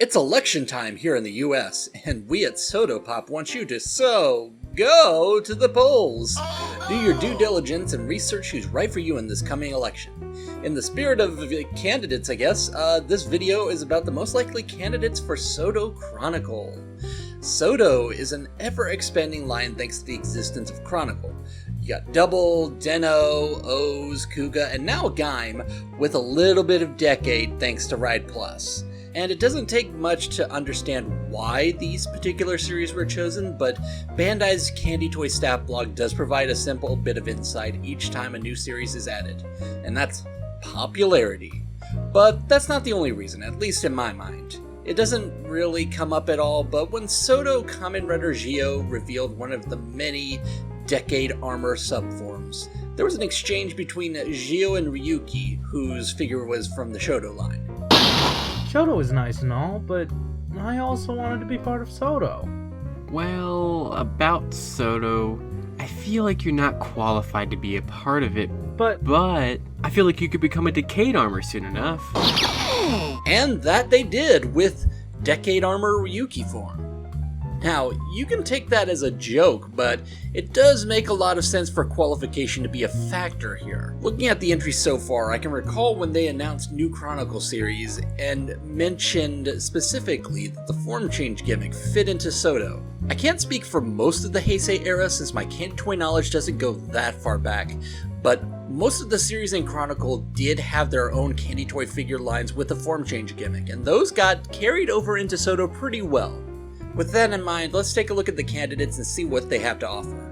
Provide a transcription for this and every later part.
It's election time here in the US, and we at SO-DO Pop want you to go to the polls. Do your due diligence and research who's right for you in this coming election. In the spirit of candidates, I guess, this video is about the most likely candidates for SO-DO Chronicle. SO-DO is an ever-expanding line thanks to the existence of Chronicle. You got Double, Den-O, O's, Kuga, and now Gaim, with a little bit of Decade thanks to Ride Plus. And it doesn't take much to understand why these particular series were chosen, but Bandai's Candy Toy Staff blog does provide a simple bit of insight each time a new series is added, and that's popularity. But that's not the only reason, at least in my mind. It doesn't really come up at all, but when SO-DO Kamen Rider Geo revealed one of the many Decade Armor subforms, there was an exchange between Geo and Ryuki, whose figure was from the Shodo line. Shodo is nice and all, but I also wanted to be part of SO-DO. Well, about SO-DO, I feel like you're not qualified to be a part of it, but I feel like you could become a Decade Armor soon enough. And that they did with Decade Armor Ryuki form. Now, you can take that as a joke, but it does make a lot of sense for qualification to be a factor here. Looking at the entries so far, I can recall when they announced new Chronicle series and mentioned specifically that the form change gimmick fit into SO-DO. I can't speak for most of the Heisei era since my candy toy knowledge doesn't go that far back, but most of the series in Chronicle did have their own candy toy figure lines with the form change gimmick, and those got carried over into SO-DO pretty well. With that in mind, let's take a look at the candidates and see what they have to offer.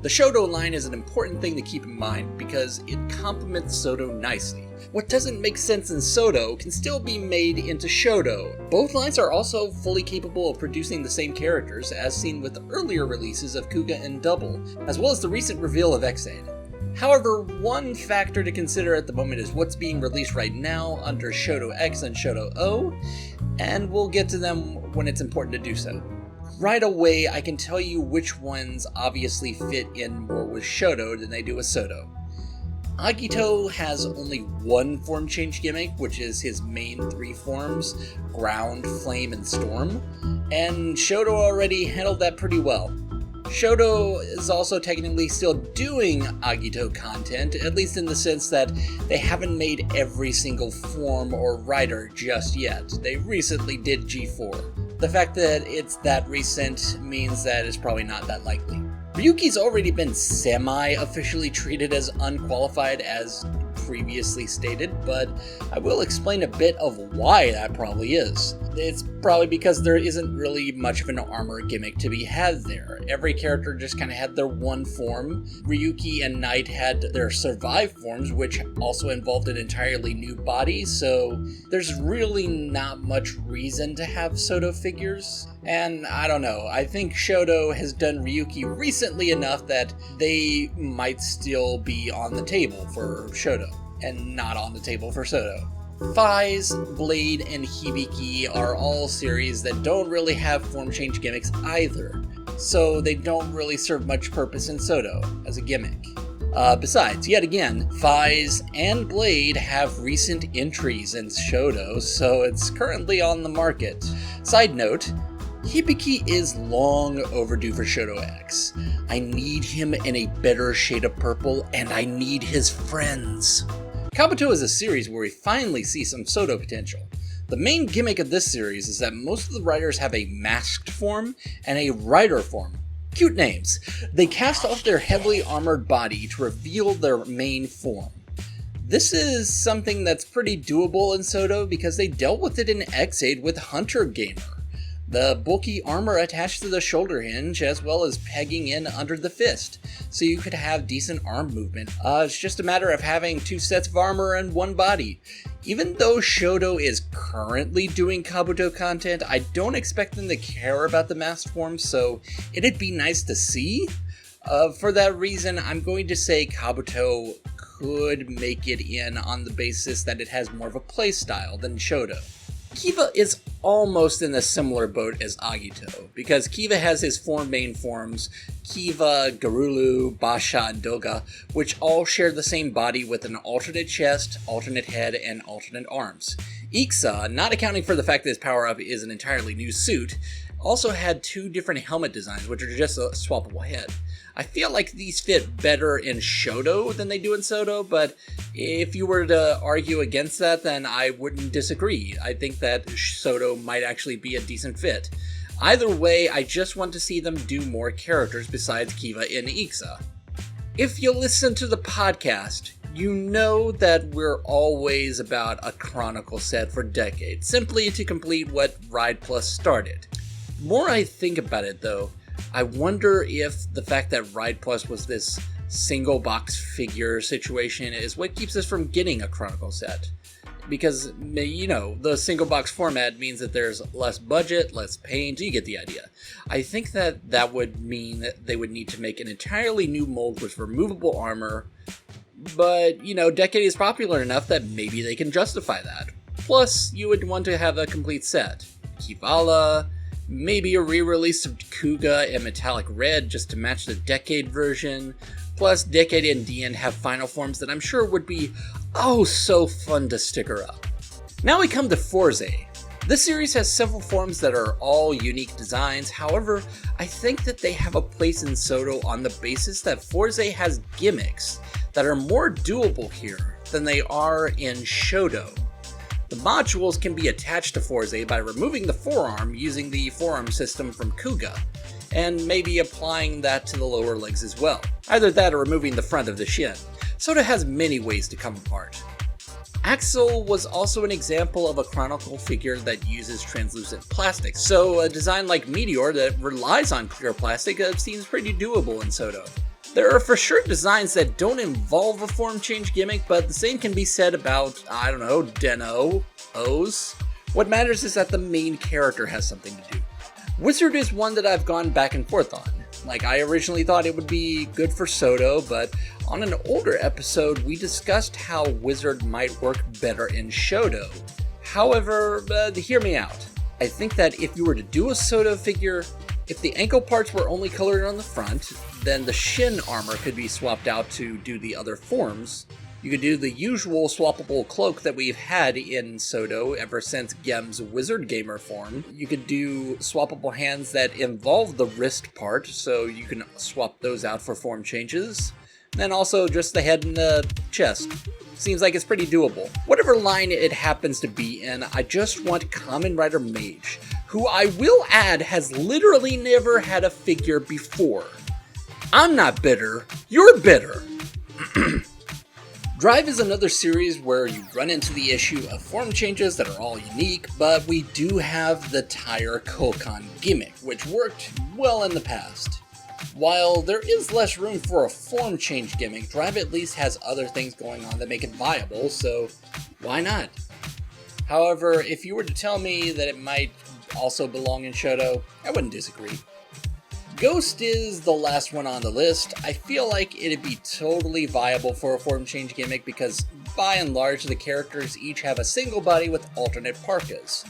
The Shodo line is an important thing to keep in mind because it complements SO-DO nicely. What doesn't make sense in SO-DO can still be made into Shodo. Both lines are also fully capable of producing the same characters as seen with earlier releases of Kuga and Double, as well as the recent reveal of X-Aid. However, one factor to consider at the moment is what's being released right now under shodo-x and shodo-o, and we'll get to them when it's important to do so. Right away, I can tell you which ones obviously fit in more with Shodo than they do with SO-DO. Agito has only one form change gimmick, which is his main three forms, Ground, Flame, and Storm, and Shodo already handled that pretty well. Shodo is also technically still doing Agito content, at least in the sense that they haven't made every single form or rider just yet. They recently did G4. The fact that it's that recent means that it's probably not that likely. Ryuki's already been semi-officially treated as unqualified as previously stated, but I will explain a bit of why that probably is. It's probably because there isn't really much of an armor gimmick to be had there. Every character just kind of had their one form. Ryuki and Knight had their survive forms, which also involved an entirely new body, so there's really not much reason to have SO-DO figures. And I don't know, I think Shodo has done Ryuki recently enough that they might still be on the table for Shodo, and not on the table for SO-DO. Faiz, Blade, and Hibiki are all series that don't really have form change gimmicks either, so they don't really serve much purpose in SO-DO as a gimmick. Besides, yet again, Faiz and Blade have recent entries in Shodo, so it's currently on the market. Side note, Hibiki is long overdue for shodo-x. I need him in a better shade of purple, and I need his friends. Kabuto is a series where we finally see some SO-DO potential. The main gimmick of this series is that most of the riders have a masked form and a rider form. Cute names. They cast off their heavily armored body to reveal their main form. This is something that's pretty doable in SO-DO because they dealt with it in X-Aid with Hunter Gamer. The bulky armor attached to the shoulder hinge as well as pegging in under the fist, so you could have decent arm movement. It's just a matter of having two sets of armor and one body. Even though Shodo is currently doing Kabuto content, I don't expect them to care about the masked form, so it'd be nice to see. For that reason, I'm going to say Kabuto could make it in on the basis that it has more of a playstyle than Shodo. Kiva is almost in a similar boat as Agito, because Kiva has his four main forms, Kiva, Garulu, Basha, and Doga, which all share the same body with an alternate chest, alternate head, and alternate arms. Ixa, not accounting for the fact that his power-up is an entirely new suit, also had 2 different helmet designs, which are just a swappable head. I feel like these fit better in Shodo than they do in SO-DO, but if you were to argue against that, then I wouldn't disagree. I think that SO-DO might actually be a decent fit. Either way, I just want to see them do more characters besides Kiva in Ixa. If you listen to the podcast, you know that we're always about a Chronicle set for decades, simply to complete what Ride Plus started. The more I think about it though, I wonder if the fact that Ride Plus was this single box figure situation is what keeps us from getting a Chronicle set. Because, you know, the single box format means that there's less budget, less paint, you get the idea. I think that that would mean that they would need to make an entirely new mold with removable armor, but, you know, Decade is popular enough that maybe they can justify that. Plus, you would want to have a complete set. Kivala, maybe a re-release of Kuga in metallic red just to match the Decade version. Plus, Decade and DN have final forms that I'm sure would be oh so fun to sticker up. Now we come to Forze. This series has several forms that are all unique designs, however, I think that they have a place in SO-DO on the basis that Forze has gimmicks that are more doable here than they are in Shodo. The modules can be attached to Forze by removing the forearm using the forearm system from Kuga, and maybe applying that to the lower legs as well. Either that or removing the front of the shin. SO-DO has many ways to come apart. Axel was also an example of a Chronicle figure that uses translucent plastic, so a design like Meteor that relies on clear plastic seems pretty doable in SO-DO. There are for sure designs that don't involve a form change gimmick, but the same can be said about, I don't know, Den-O, O's. What matters is that the main character has something to do. Wizard is one that I've gone back and forth on. Like, I originally thought it would be good for SO-DO, but on an older episode, we discussed how Wizard might work better in Shodo. However, hear me out. I think that if you were to do a SO-DO figure, if the ankle parts were only colored on the front, then the shin armor could be swapped out to do the other forms. You could do the usual swappable cloak that we've had in SO-DO ever since Gem's Wizard Gamer form. You could do swappable hands that involve the wrist part, so you can swap those out for form changes. And also just the head and the chest. Seems like it's pretty doable. Whatever line it happens to be in, I just want Kamen Rider Mage, who I will add has literally never had a figure before. I'm not bitter, you're bitter. Drive is another series where you run into the issue of form changes that are all unique, but we do have the Tire Kokon gimmick, which worked well in the past. While there is less room for a form change gimmick, Drive at least has other things going on that make it viable, so why not? However, if you were to tell me that it might also belong in Shodo, I wouldn't disagree. Ghost is the last one on the list. I feel like it'd be totally viable for a form change gimmick because by and large the characters each have a single body with alternate parkas.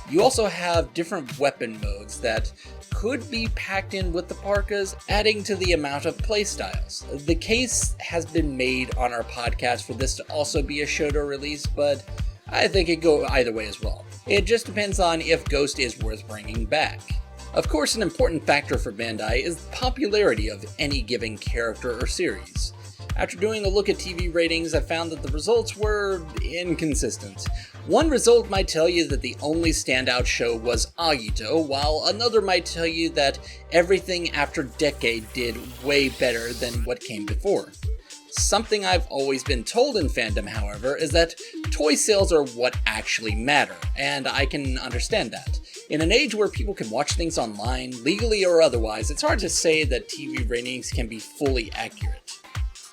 You also have different weapon modes that could be packed in with the parkas, adding to the amount of playstyles. The case has been made on our podcast for this to also be a Shodo release, but I think it'd go either way as well. It just depends on if Ghost is worth bringing back. Of course, an important factor for Bandai is the popularity of any given character or series. After doing a look at TV ratings, I found that the results were inconsistent. One result might tell you that the only standout show was Agito, while another might tell you that everything after Decade did way better than what came before. Something I've always been told in fandom, however, is that toy sales are what actually matter, and I can understand that. In an age where people can watch things online, legally or otherwise, it's hard to say that TV ratings can be fully accurate.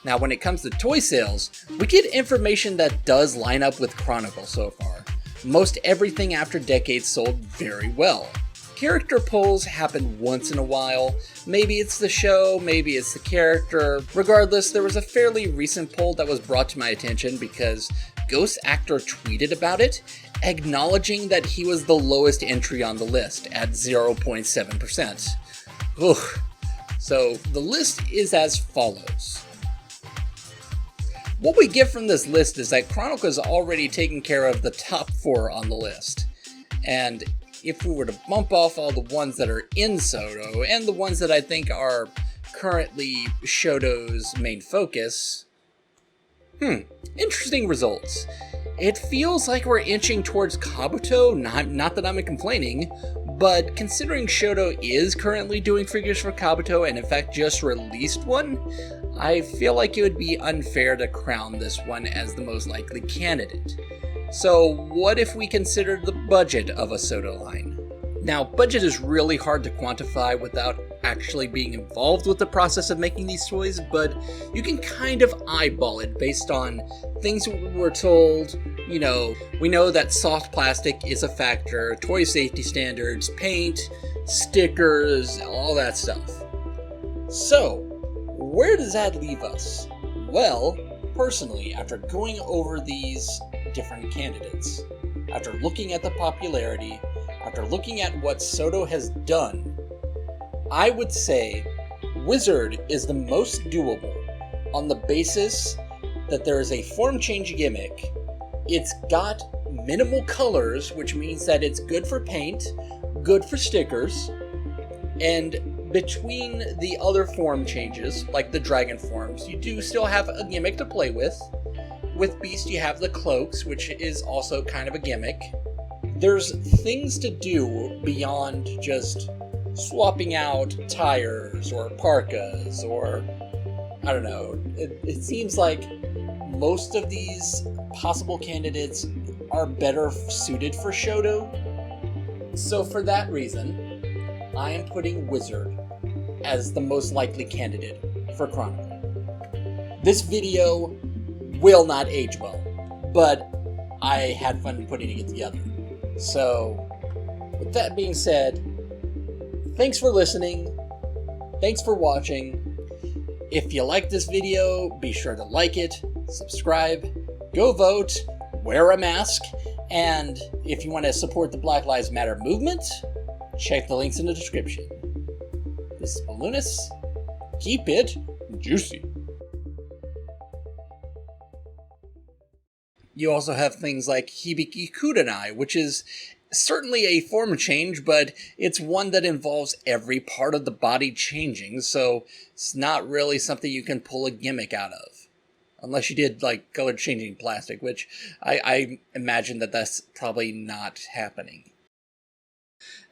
Now, when it comes to toy sales, we get information that does line up with Chronicle so far. Most everything after Decade sold very well. Character polls happen once in a while. Maybe it's the show, maybe it's the character. Regardless, there was a fairly recent poll that was brought to my attention because Ghost Actor tweeted about it, acknowledging that he was the lowest entry on the list at 0.7%. Ugh. So the list is as follows. What we get from this list is that Chronicle has already taken care of the top 4 on the list. And if we were to bump off all the ones that are in SO-DO, and the ones that I think are currently shodo's main focus, interesting results. It feels like we're inching towards Kabuto, not that I'm complaining, but considering shodo is currently doing figures for Kabuto and in fact just released one, I feel like it would be unfair to crown this one as the most likely candidate. So what if we consider the budget of a SO-DO line? Now, budget is really hard to quantify without actually being involved with the process of making these toys, but you can kind of eyeball it based on things we're told. You know, we know that soft plastic is a factor, toy safety standards, paint, stickers, all that stuff. So, where does that leave us? Well, personally, after going over these different candidates, after looking at the popularity, after looking at what SO-DO has done, I would say Wizard is the most doable on the basis that there is a form change gimmick. It's got minimal colors, which means that it's good for paint, good for stickers, and between the other form changes, like the dragon forms, you do still have a gimmick to play with. With Beast, you have the cloaks, which is also kind of a gimmick. There's things to do beyond just swapping out tires or parkas or, I don't know. It seems like most of these possible candidates are better suited for shodo. So for that reason, I am putting Wizard as the most likely candidate for Chronicle. This video will not age well, but I had fun putting it together. So, with that being said, thanks for listening, thanks for watching. If you like this video, be sure to like it, subscribe, go vote, wear a mask, and if you want to support the Black Lives Matter movement, check the links in the description. This is Malunis. Keep it juicy. You also have things like Hibiki Kurenai, which is certainly a form change, but it's one that involves every part of the body changing, so it's not really something you can pull a gimmick out of. Unless you did, like, color changing plastic, which I imagine that that's probably not happening.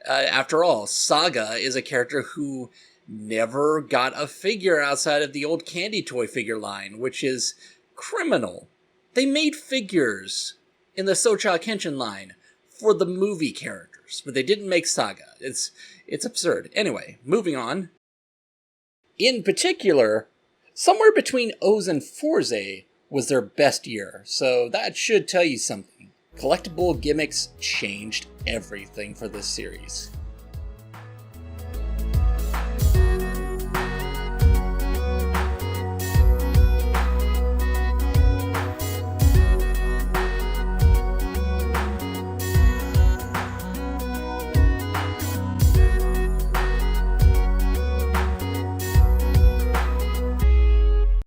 After all, Saga is a character who never got a figure outside of the old Candy Toy figure line, which is criminal. They made figures in the Socha Kenshin line for the movie characters, but they didn't make Saga. It's absurd. Anyway, moving on. In particular, somewhere between O's and Forze was their best year, so that should tell you something. Collectible gimmicks changed everything for this series.